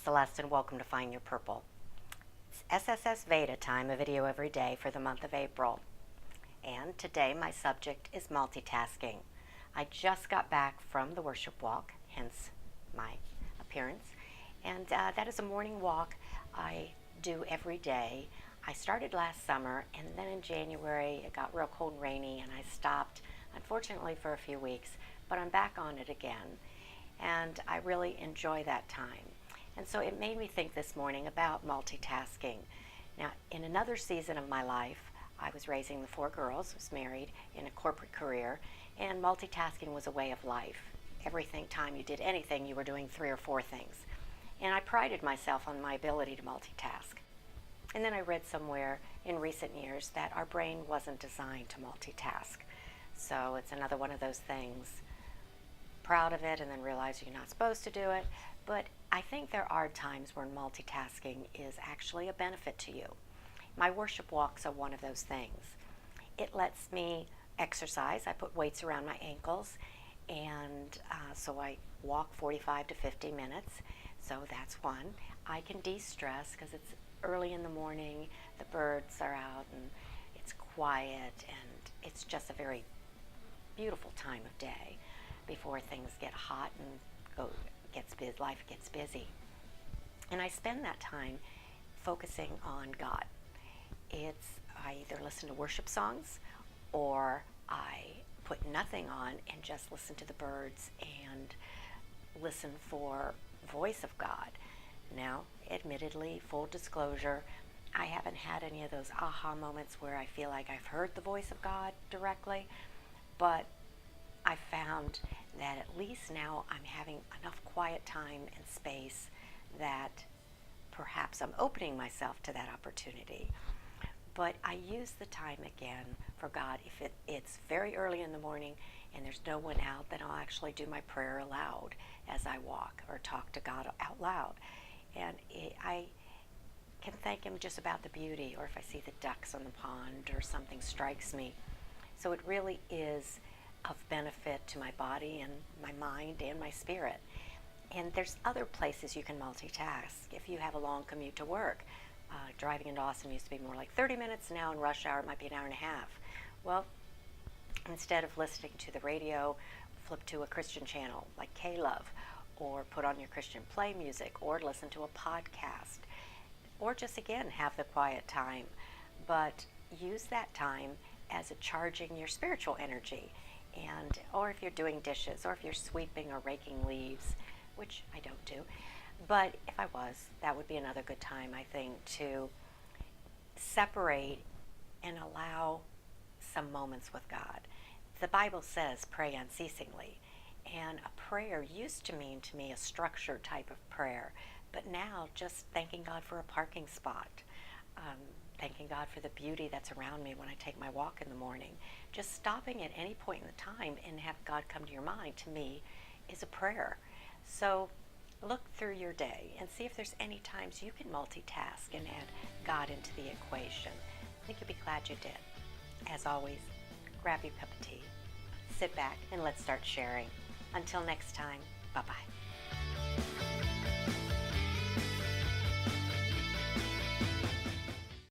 Celeste and welcome to Find Your Purple. It's SSS VEDA time, a video every day for the month of April. And today my subject is multitasking. I just got back from the worship walk, hence my appearance. And that is a morning walk I do every day. I started last summer, and then in January it got real cold and rainy and I stopped, unfortunately, for a few weeks, but I'm back on it again. And I really enjoy that time. And so it made me think this morning about multitasking. Now, in another season of my life, I was raising the 4 girls, was married, in a corporate career, and multitasking was a way of life. Time you did anything, you were doing 3 or 4 things. And I prided myself on my ability to multitask. And then I read somewhere in recent years that our brain wasn't designed to multitask. So it's another one of those things. Proud of it and then realize you're not supposed to do it. But I think there are times when multitasking is actually a benefit to you. My worship walks are one of those things. It lets me exercise. I put weights around my ankles, and so I walk 45 to 50 minutes. So that's one. I can de-stress because it's early in the morning, the birds are out, and it's quiet, and it's just a very beautiful time of day before things get hot and life gets busy. And I spend that time focusing on God. I either listen to worship songs or I put nothing on and just listen to the birds and listen for voice of God. Now, admittedly, full disclosure, I haven't had any of those aha moments where I feel like I've heard the voice of God directly, but I found that at least now I'm having enough quiet time and space that perhaps I'm opening myself to that opportunity. But I use the time again for God. If it's very early in the morning and there's no one out, then I'll actually do my prayer aloud as I walk or talk to God out loud. And I can thank Him just about the beauty, or if I see the ducks on the pond or something strikes me. So it really is of benefit to my body and my mind and my spirit. And there's other places you can multitask. If you have a long commute to work, driving into Austin used to be more like 30 minutes. Now in rush hour it might be an hour and a half. Well, instead of listening to the radio, flip to a Christian channel like K-Love, or put on your Christian play music, or listen to a podcast, or just again have the quiet time. But use that time as a charging your spiritual energy. Or if you're doing dishes, or if you're sweeping or raking leaves, which I don't do, but if I was, that would be another good time, I think, to separate and allow some moments with God. The Bible says pray unceasingly, and a prayer used to mean to me a structured type of prayer, but now just thanking God for a parking spot, thanking God for the beauty that's around me when I take my walk in the morning. Just stopping at any point in the time and have God come to your mind, to me, is a prayer. So look through your day and see if there's any times you can multitask and add God into the equation. I think you'll be glad you did. As always, grab your cup of tea, sit back, and let's start sharing. Until next time, bye-bye.